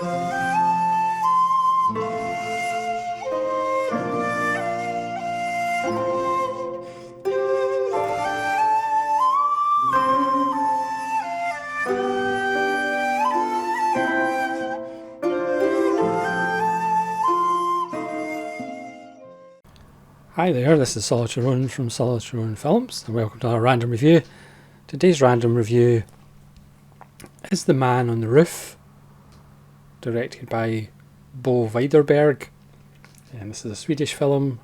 Hi there, this is Solitary Ronin from Solitary Ronin Films, and welcome to our random review. Today's random review is The Man on the Roof, directed by Bo Widerberg, and this is a Swedish film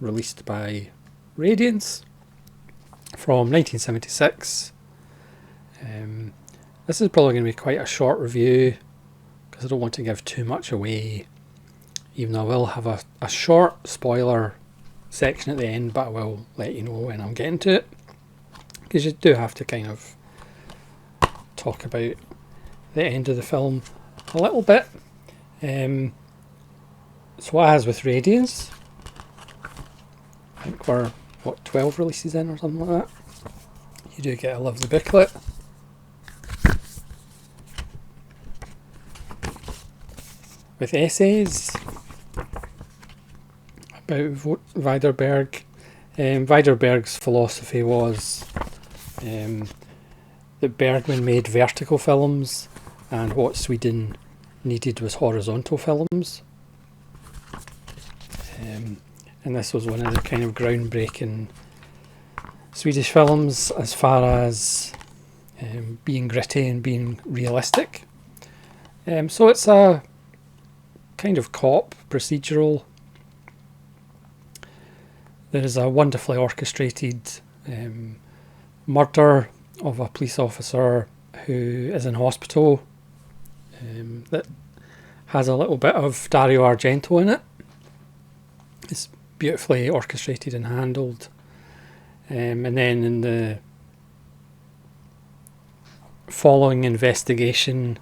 released by Radiance from 1976. This is probably going to be quite a short review because I don't want to give too much away, even though I will have a short spoiler section at the end, but I will let you know when I'm getting to it, because you do have to kind of talk about the end of the film a little bit. So as with Radiance, I think we're 12 releases in or something like that. You do get a lovely booklet. With essays about Widerberg. Widerberg's philosophy was that Bergman made vertical films and what Sweden needed was horizontal films. And this was one of the kind of groundbreaking Swedish films as far as being gritty and being realistic. So it's a kind of cop procedural. There is a wonderfully orchestrated murder of a police officer who is in hospital that has a little bit of Dario Argento in it. It's beautifully orchestrated and handled. And then in the following investigation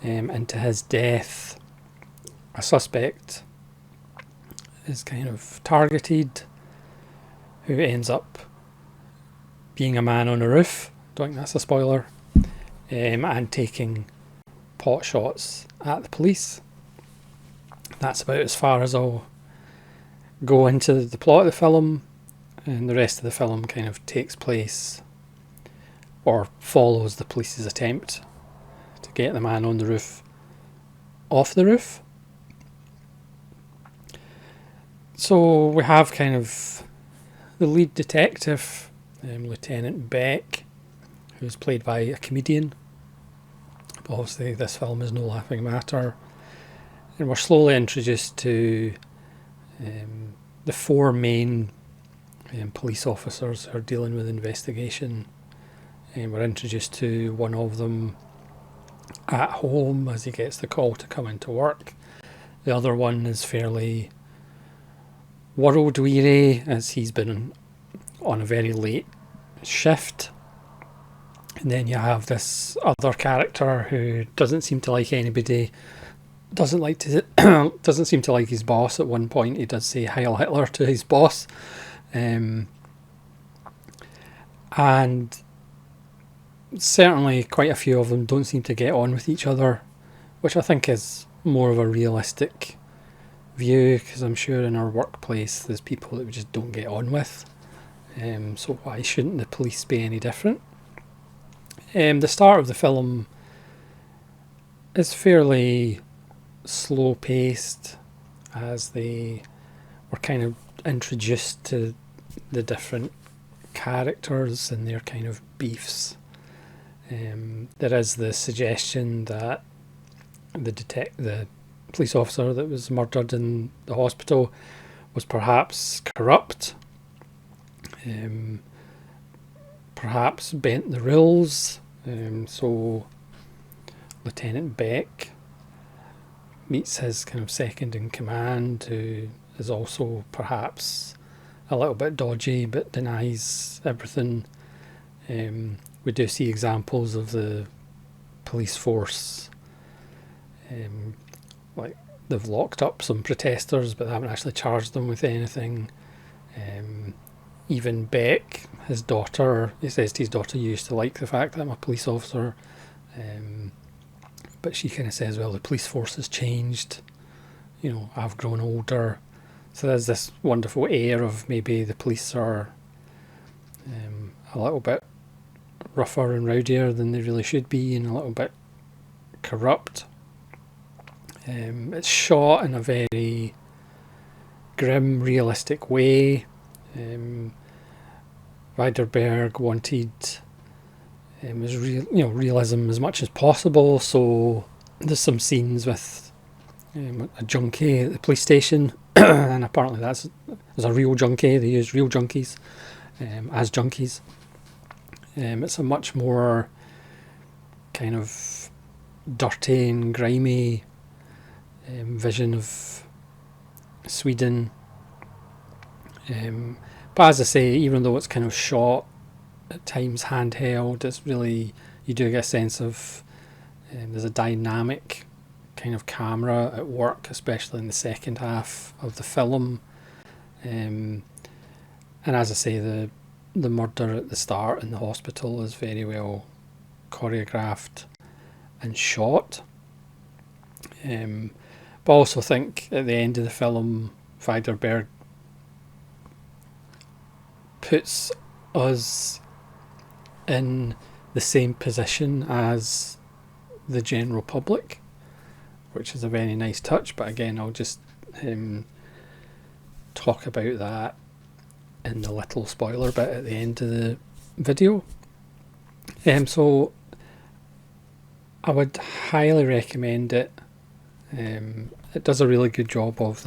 into his death, a suspect is kind of targeted, who ends up being a man on a roof, don't think that's a spoiler, and taking pot shots at the police. That's about as far as I'll go into the plot of the film, and the rest of the film kind of takes place or follows the police's attempt to get the man on the roof off the roof. So we have kind of the lead detective, Lieutenant Beck, who's played by a comedian. But obviously this film is no laughing matter. And we're slowly introduced to the four main police officers who are dealing with investigation. And we're introduced to one of them at home as he gets the call to come into work. The other one is fairly world weary as he's been on a very late shift. And then you have this other character who doesn't seem to like anybody, doesn't seem to like his boss. At one point he does say Heil Hitler to his boss, and certainly quite a few of them don't seem to get on with each other, which I think is more of a realistic view, because I'm sure in our workplace there's people that we just don't get on with, so why shouldn't the police be any different? The start of the film is fairly slow paced as they were kind of introduced to the different characters and their kind of beefs. There is the suggestion that the police officer that was murdered in the hospital was perhaps corrupt, perhaps bent the rules. So Lieutenant Beck meets his kind of second in command, who is also perhaps a little bit dodgy but denies everything. We do see examples of the police force, like they've locked up some protesters but they haven't actually charged them with anything. Even Beck, his daughter, he says to his daughter, "You used to like the fact that I'm a police officer," but she kind of says, well, the police force has changed, you know, I've grown older. So there's this wonderful air of maybe the police are a little bit rougher and rowdier than they really should be, and a little bit corrupt. It's shot in a very grim, realistic way. Widerberg wanted realism as much as possible, so there's some scenes with a junkie at the police station, and apparently there's a real junkie. They use real junkies as junkies. It's a much more kind of dirty and grimy vision of Sweden. But as I say, even though it's kind of shot at times handheld, it's really, you do get a sense of there's a dynamic kind of camera at work, especially in the second half of the film. And as I say, the murder at the start in the hospital is very well choreographed and shot. But I also think at the end of the film, Widerberg puts us in the same position as the general public, which is a very nice touch. But again, I'll just talk about that in the little spoiler bit at the end of the video. So I would highly recommend it. It does a really good job of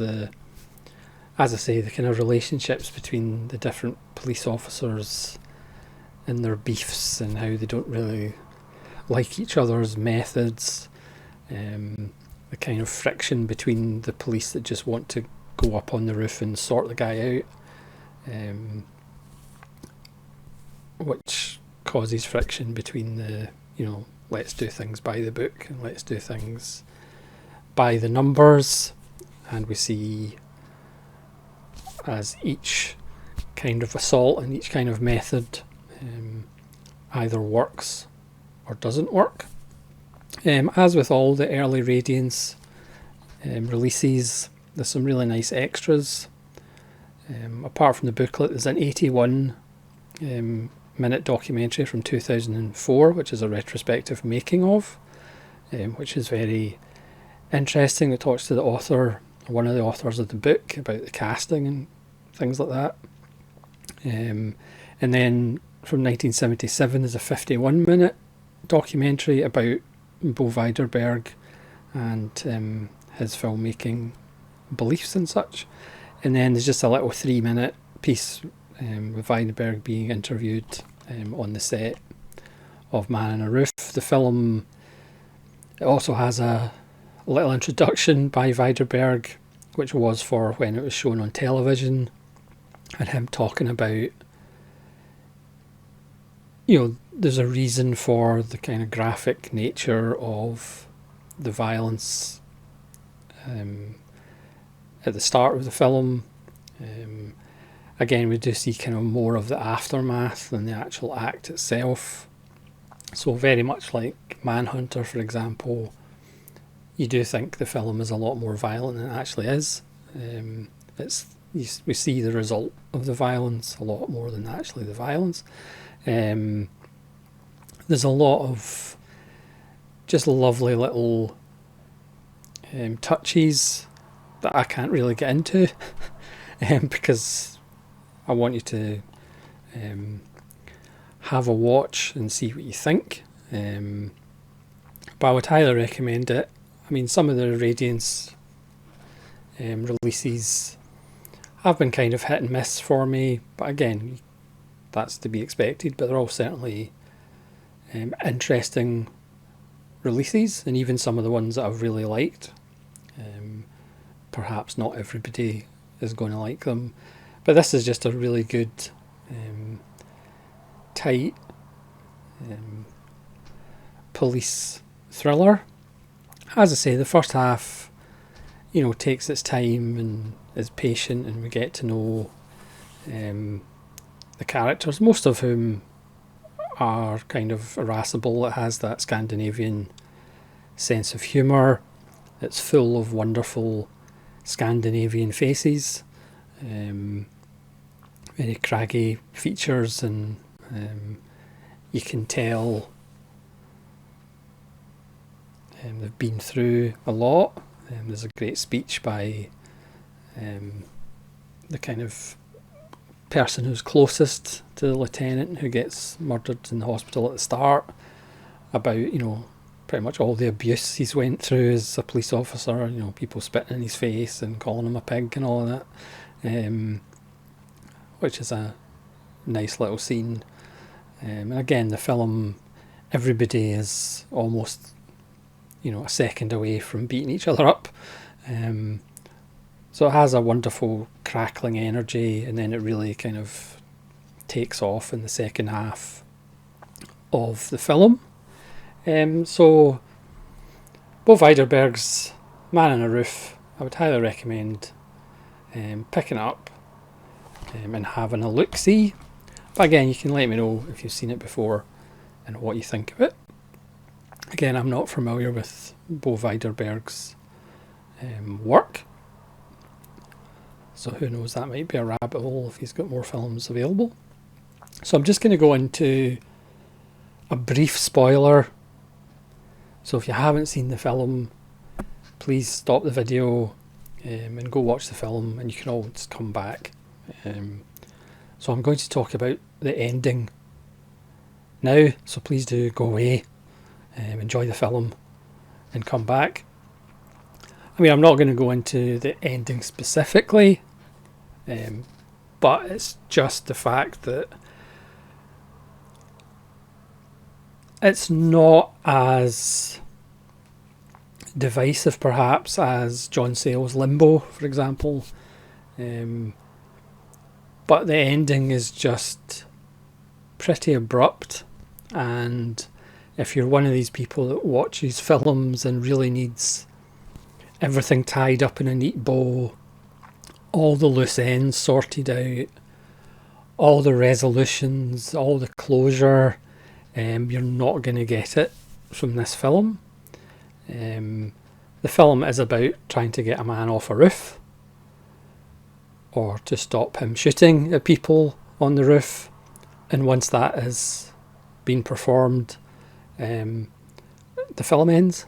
as I say, the kind of relationships between the different police officers and their beefs and how they don't really like each other's methods. The kind of friction between the police that just want to go up on the roof and sort the guy out, which causes friction between the, let's do things by the book and let's do things by the numbers. And we see as each kind of assault and each kind of method either works or doesn't work. As with all the early Radiance releases, there's some really nice extras. Apart from the booklet, there's an 81 minute documentary from 2004, which is a retrospective making of, which is very interesting. It talks to the author, one of the authors of the book, about the casting and things like that. And then from 1977 there's a 51 minute documentary about Bo Widerberg and his filmmaking beliefs and such. And then there's just a little 3 minute piece with Widerberg being interviewed on the set of Man on a Roof. The film, it also has a little introduction by Widerberg, which was for when it was shown on television, and him talking about, there's a reason for the kind of graphic nature of the violence at the start of the film. Again, we do see kind of more of the aftermath than the actual act itself. So very much like Manhunter, for example, you do think the film is a lot more violent than it actually is. We see the result of the violence a lot more than actually the violence. There's a lot of just lovely little touches that I can't really get into because I want you to have a watch and see what you think. But I would highly recommend it. I mean, some of the Radiance releases have been kind of hit and miss for me, but again, that's to be expected. But they're all certainly interesting releases, and even some of the ones that I've really liked. Perhaps not everybody is going to like them, but this is just a really good, tight police thriller. As I say, the first half, takes its time and is patient, and we get to know the characters, most of whom are kind of irascible. It has that Scandinavian sense of humour. It's full of wonderful Scandinavian faces, very craggy features, and you can tell they've been through a lot. There's a great speech by the kind of person who's closest to the lieutenant who gets murdered in the hospital at the start, about, you know, pretty much all the abuse he's went through as a police officer, you know, people spitting in his face and calling him a pig and all of that, which is a nice little scene. And again, the film, everybody is almost, you know, a second away from beating each other up. So it has a wonderful crackling energy, and then it really kind of takes off in the second half of the film. So Bo Widerberg's Man on a Roof, I would highly recommend picking it up and having a look-see. But again, you can let me know if you've seen it before and what you think of it. Again, I'm not familiar with Bo Widerberg's work, so who knows, that might be a rabbit hole if he's got more films available. So I'm just going to go into a brief spoiler. So if you haven't seen the film, please stop the video and go watch the film, and you can always come back. So I'm going to talk about the ending now, so please do go away, enjoy the film and come back. I mean, I'm not going to go into the ending specifically, but it's just the fact that it's not as divisive perhaps as John Sayles' Limbo, for example, but the ending is just pretty abrupt. And if you're one of these people that watches films and really needs everything tied up in a neat bow, all the loose ends sorted out, all the resolutions, all the closure, you're not going to get it from this film. The film is about trying to get a man off a roof, or to stop him shooting at people on the roof, and once that has been performed, the film ends.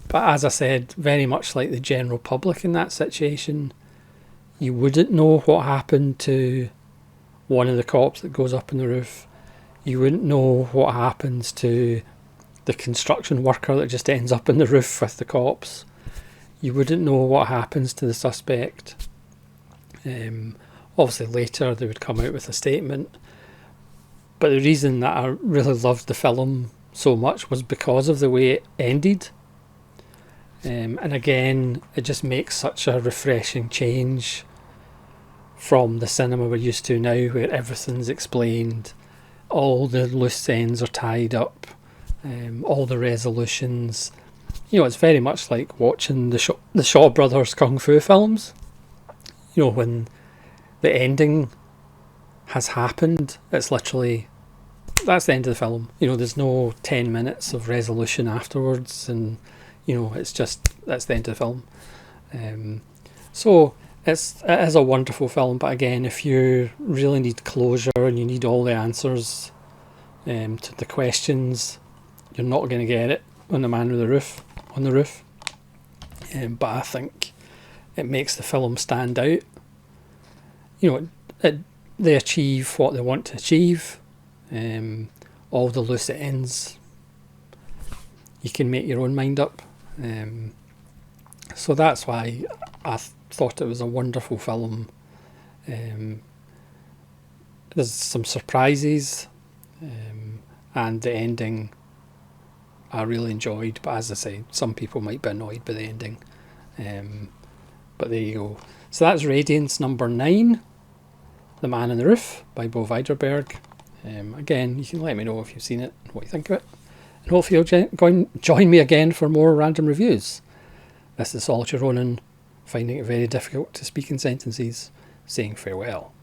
But as I said, very much like the general public in that situation, you wouldn't know what happened to one of the cops that goes up on the roof. You wouldn't know what happens to the construction worker that just ends up on the roof with the cops. You wouldn't know what happens to the suspect. Obviously later they would come out with a statement. But the reason that I really loved the film so much was because of the way it ended. And again, it just makes such a refreshing change from the cinema we're used to now, where everything's explained, all the loose ends are tied up, all the resolutions. You know, it's very much like watching the Shaw Brothers Kung Fu films. You know, when the ending has happened, it's literally, that's the end of the film. You know, there's no 10 minutes of resolution afterwards, and you know, it's just, that's the end of the film. So it is a wonderful film, but again, if you really need closure and you need all the answers to the questions, you're not going to get it on The Man with the Roof, on the Roof. But I think it makes the film stand out. You know, they achieve what they want to achieve. All the loose ends, you can make your own mind up. So that's why I thought it was a wonderful film. There's some surprises, and the ending I really enjoyed, but as I say, some people might be annoyed by the ending. But there you go. So that's Radiance number 9, The Man on the Roof by Bo Widerberg. Again, you can let me know if you've seen it and what you think of it. And hopefully you'll join me again for more random reviews. This is Solitaire Ronan, finding it very difficult to speak in sentences, saying farewell.